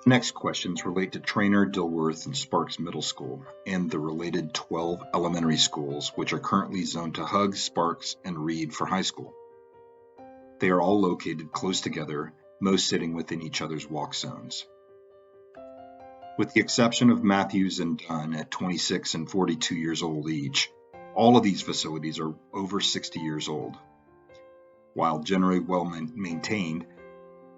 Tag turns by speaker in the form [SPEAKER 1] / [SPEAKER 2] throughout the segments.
[SPEAKER 1] Next questions relate to Trainer, Dilworth, and Sparks Middle School, and the related 12 elementary schools, which are currently zoned to Hug, Sparks, and Reed for high school. They are all located close together, most sitting within each other's walk zones. With the exception of Matthews and Dunn at 26 and 42 years old each, all of these facilities are over 60 years old. While generally well maintained,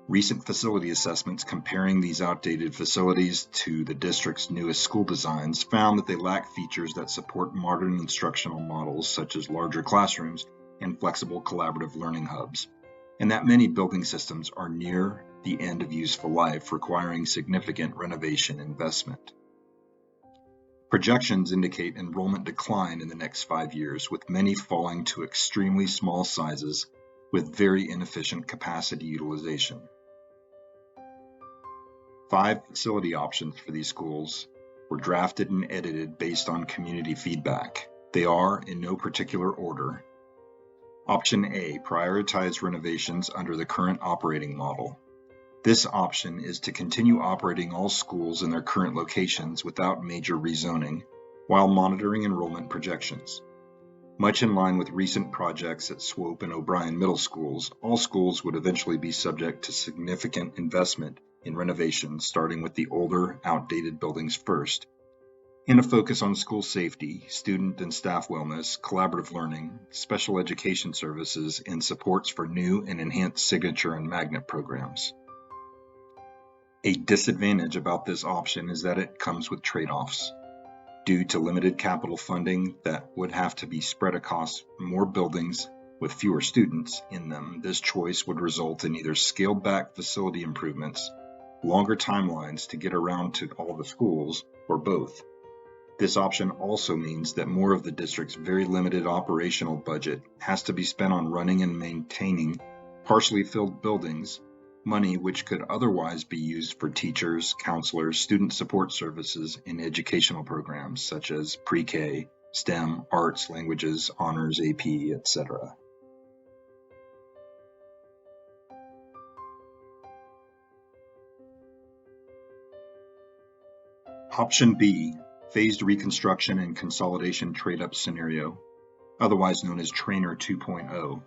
[SPEAKER 1] recent facility assessments comparing these outdated facilities to the district's newest school designs found that they lack features that support modern instructional models such as larger classrooms and flexible collaborative learning hubs, and that many building systems are near the end of useful life, requiring significant renovation investment. Projections indicate enrollment decline in the next 5 years, with many falling to extremely small sizes with very inefficient capacity utilization. 5 facility options for these schools were drafted and edited based on community feedback. They are, in no particular order: Option A, prioritize renovations under the current operating model. This option is to continue operating all schools in their current locations without major rezoning, while monitoring enrollment projections. Much in line with recent projects at Swope and O'Brien Middle Schools, all schools would eventually be subject to significant investment in renovations, starting with the older, outdated buildings first, and a focus on school safety, student and staff wellness, collaborative learning, special education services, and supports for new and enhanced signature and magnet programs. A disadvantage about this option is that it comes with trade-offs. Due to limited capital funding that would have to be spread across more buildings with fewer students in them, this choice would result in either scaled-back facility improvements, longer timelines to get around to all the schools, or both. This option also means that more of the district's very limited operational budget has to be spent on running and maintaining partially filled buildings, money which could otherwise be used for teachers, counselors, student support services, and educational programs such as pre-K, STEM, arts, languages, honors, AP, etc. Option B, phased reconstruction and consolidation trade-up scenario, otherwise known as Trainer 2.0.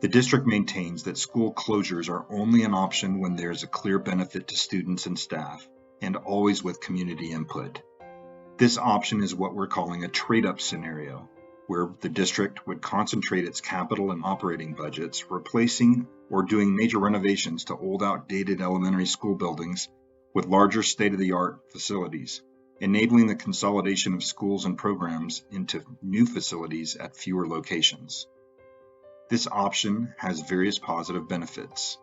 [SPEAKER 1] The district maintains that school closures are only an option when there is a clear benefit to students and staff, and always with community input. This option is what we're calling a trade-up scenario, where the district would concentrate its capital and operating budgets, replacing or doing major renovations to old, outdated elementary school buildings with larger state-of-the-art facilities, enabling the consolidation of schools and programs into new facilities at fewer locations. This option has various positive benefits.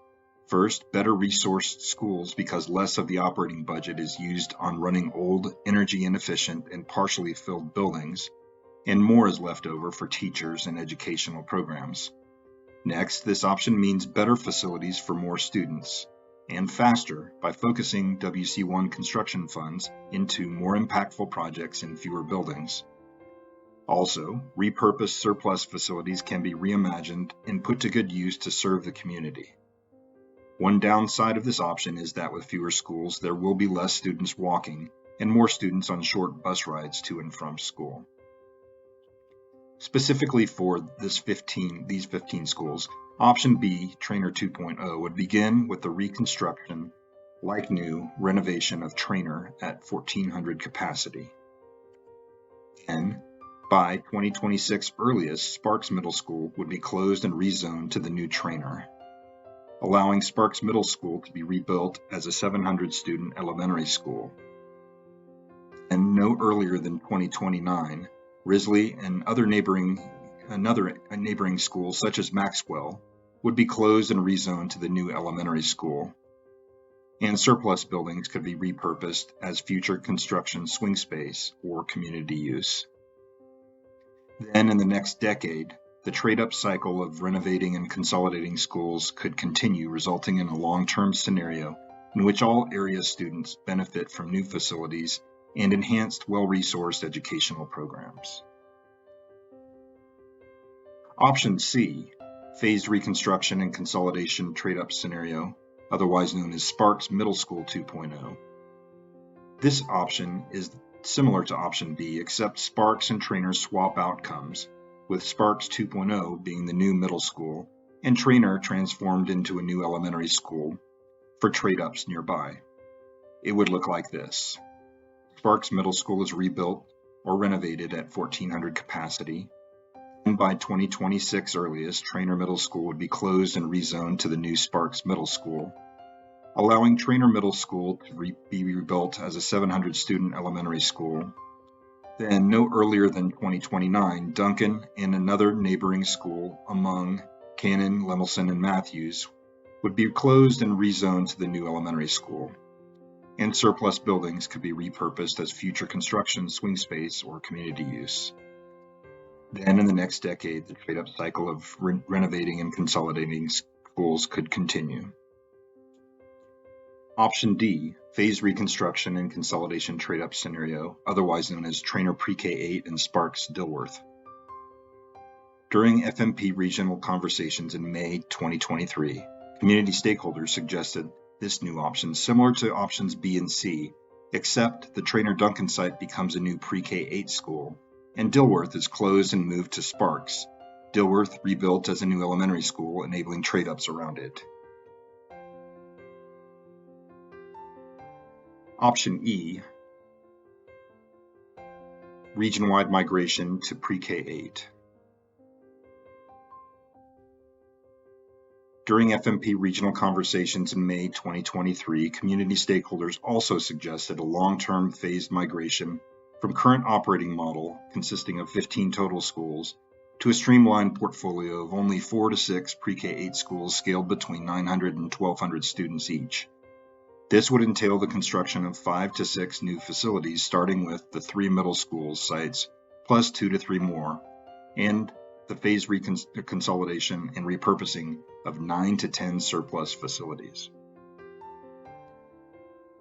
[SPEAKER 1] First, better resourced schools because less of the operating budget is used on running old, energy inefficient, and partially filled buildings, and more is left over for teachers and educational programs. Next, this option means better facilities for more students, and faster by focusing WC1 construction funds into more impactful projects in fewer buildings. Also, repurposed surplus facilities can be reimagined and put to good use to serve the community. One downside of this option is that with fewer schools, there will be less students walking and more students on short bus rides to and from school. Specifically for these 15 schools, Option B, Trainer 2.0, would begin with the reconstruction, like new, renovation of Trainer at 1,400 capacity. And by 2026 earliest, Sparks Middle School would be closed and rezoned to the new Trainer, allowing Sparks Middle School to be rebuilt as a 700-student elementary school. And no earlier than 2029, Risley and another neighboring schools such as Maxwell would be closed and rezoned to the new elementary school, and surplus buildings could be repurposed as future construction swing space or community use. Then in the next decade, the trade-up cycle of renovating and consolidating schools could continue, resulting in a long-term scenario in which all area students benefit from new facilities and enhanced, well-resourced educational programs. Option C, phased reconstruction and consolidation trade-up scenario, otherwise known as Sparks Middle School 2.0. This option is similar to option B, except Sparks and Trainer swap outcomes, with Sparks 2.0 being the new middle school and Trainer transformed into a new elementary school for trade-ups nearby. It would look like this. Sparks Middle School is rebuilt or renovated at 1,400 capacity, and by 2026 earliest, Trainer Middle School would be closed and rezoned to the new Sparks Middle School, allowing Trainer Middle School to be rebuilt as a 700-student elementary school. Then, no earlier than 2029, Duncan and another neighboring school among Cannon, Lemelson, and Matthews would be closed and rezoned to the new elementary school, and surplus buildings could be repurposed as future construction, swing space, or community use. Then, in the next decade, the trade-up cycle of renovating and consolidating schools could continue. Option D, phased reconstruction and consolidation trade-up scenario, otherwise known as Trainer Pre-K-8 and Sparks Dilworth. During FMP regional conversations in May 2023, community stakeholders suggested this new option similar to options B and C, except the Trainer Duncan site becomes a new Pre-K-8 school, and Dilworth is closed and moved to Sparks, Dilworth rebuilt as a new elementary school, enabling trade-ups around it. Option E, region-wide migration to Pre-K-8. During FMP regional conversations in May 2023, community stakeholders also suggested a long-term phased migration from current operating model, consisting of 15 total schools, to a streamlined portfolio of only 4 to 6 Pre-K-8 schools scaled between 900 and 1,200 students each. This would entail the construction of 5 to 6 new facilities, starting with the 3 middle school sites, plus 2 to 3 more, and the phased consolidation and repurposing of 9 to 10 surplus facilities.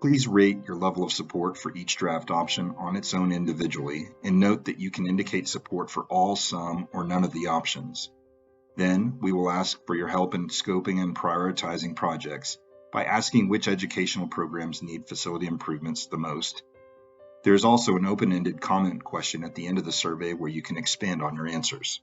[SPEAKER 1] Please rate your level of support for each draft option on its own individually, and note that you can indicate support for all, some, or none of the options. Then, we will ask for your help in scoping and prioritizing projects by asking which educational programs need facility improvements the most. There is also an open-ended comment question at the end of the survey where you can expand on your answers.